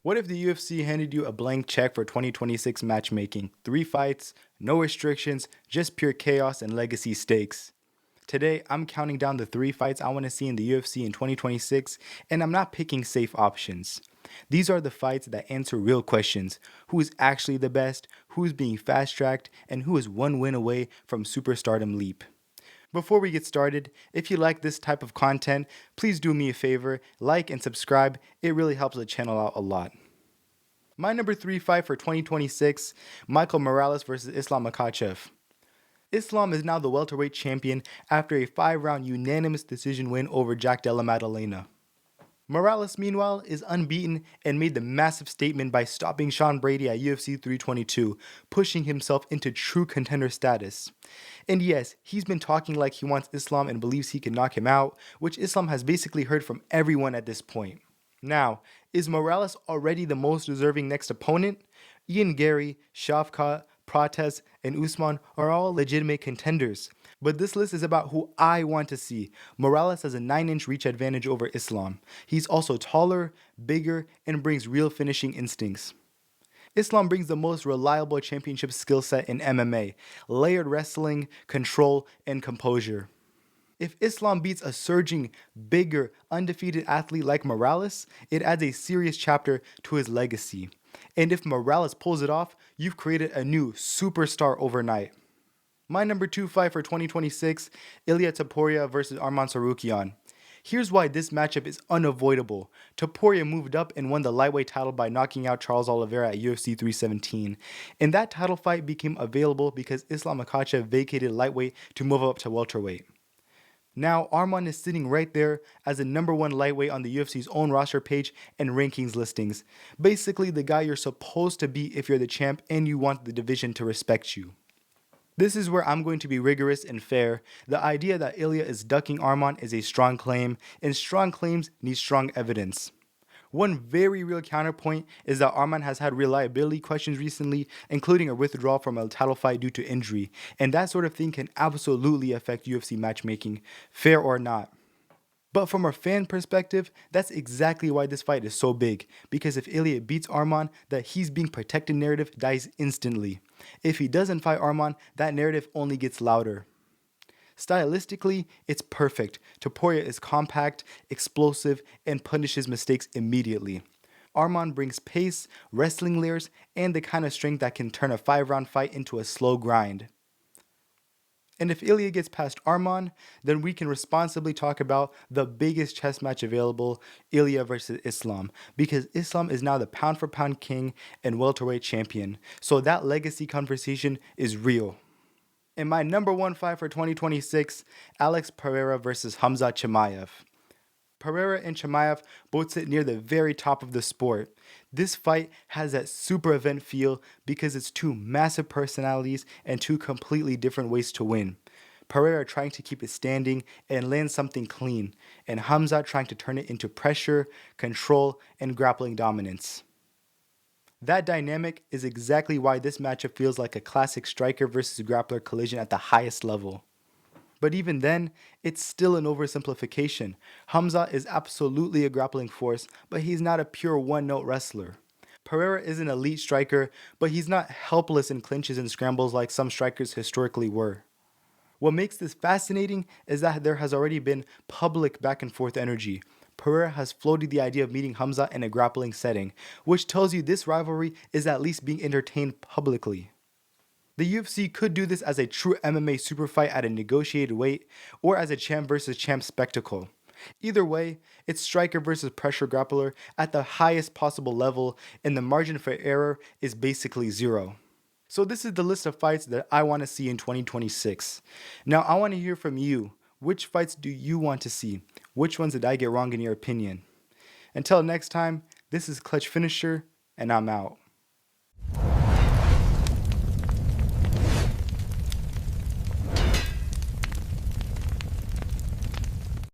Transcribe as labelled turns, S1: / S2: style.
S1: What if the UFC handed you a blank check for 2026 matchmaking? 3 fights, no restrictions, just pure chaos and legacy stakes. Today, I'm counting down the 3 fights I want to see in the UFC in 2026, and I'm not picking safe options. These are the fights that answer real questions: who is actually the best, who is being fast tracked, and who is one win away from superstardom leap. Before we get started, if you like this type of content, please do me a favor, like and subscribe. It really helps the channel out a lot. My number 3 fight for 2026, Michael Morales versus Islam Makhachev. Islam is now the welterweight champion after a 5-round unanimous decision win over Jack Della Maddalena. Morales, meanwhile, is unbeaten and made the massive statement by stopping Sean Brady at UFC 322, pushing himself into true contender status. And yes, he's been talking like he wants Islam and believes he can knock him out, which Islam has basically heard from everyone at this point. Now, is Morales already the most deserving next opponent? Ian Gary, Shavkat, Prates, and Usman are all legitimate contenders. But this list is about who I want to see. Morales has a 9-inch reach advantage over Islam. He's also taller, bigger, and brings real finishing instincts. Islam brings the most reliable championship skill set in MMA: layered wrestling, control, and composure. If Islam beats a surging, bigger, undefeated athlete like Morales, it adds a serious chapter to his legacy. And if Morales pulls it off, you've created a new superstar overnight. My number 2 fight for 2026, Ilia Topuria versus Arman Tsarukyan. Here's why this matchup is unavoidable. Topuria moved up and won the lightweight title by knocking out Charles Oliveira at UFC 317. And that title fight became available because Islam Makhachev vacated lightweight to move up to welterweight. Now, Arman is sitting right there as the number 1 lightweight on the UFC's own roster page and rankings listings. Basically, the guy you're supposed to be if you're the champ and you want the division to respect you. This is where I'm going to be rigorous and fair. The idea that Ilia is ducking Arman is a strong claim, and strong claims need strong evidence. One very real counterpoint is that Arman has had reliability questions recently, including a withdrawal from a title fight due to injury, and that sort of thing can absolutely affect UFC matchmaking, fair or not. But from a fan perspective, that's exactly why this fight is so big, because if Ilia beats Arman, that he's being protected narrative dies instantly. If he doesn't fight Arman, that narrative only gets louder. Stylistically, it's perfect. Topuria is compact, explosive, and punishes mistakes immediately. Arman brings pace, wrestling layers, and the kind of strength that can turn a 5-round fight into a slow grind. And if Ilia gets past Arman, then we can responsibly talk about the biggest chess match available, Ilia versus Islam, because Islam is now the pound-for-pound king and welterweight champion, so that legacy conversation is real. In my number 1 fight for 2026, Alex Pereira versus Khamzat Chimaev. Pereira and Chimaev both sit near the very top of the sport. This fight has that super event feel because it's 2 massive personalities and 2 completely different ways to win. Pereira trying to keep it standing and land something clean, and Khamzat trying to turn it into pressure, control, and grappling dominance. That dynamic is exactly why this matchup feels like a classic striker versus grappler collision at the highest level. But even then, it's still an oversimplification. Khamzat is absolutely a grappling force, but he's not a pure one-note wrestler. Pereira is an elite striker, but he's not helpless in clinches and scrambles like some strikers historically were. What makes this fascinating is that there has already been public back and forth energy. Pereira has floated the idea of meeting Khamzat in a grappling setting, which tells you this rivalry is at least being entertained publicly. The UFC could do this as a true MMA super fight at a negotiated weight, or as a champ versus champ spectacle. Either way, it's striker versus pressure grappler at the highest possible level, and the margin for error is basically 0. So this is the list of fights that I want to see in 2026. Now I want to hear from you. Which fights do you want to see? Which ones did I get wrong in your opinion? Until next time, this is Clutch Finisher, and I'm out.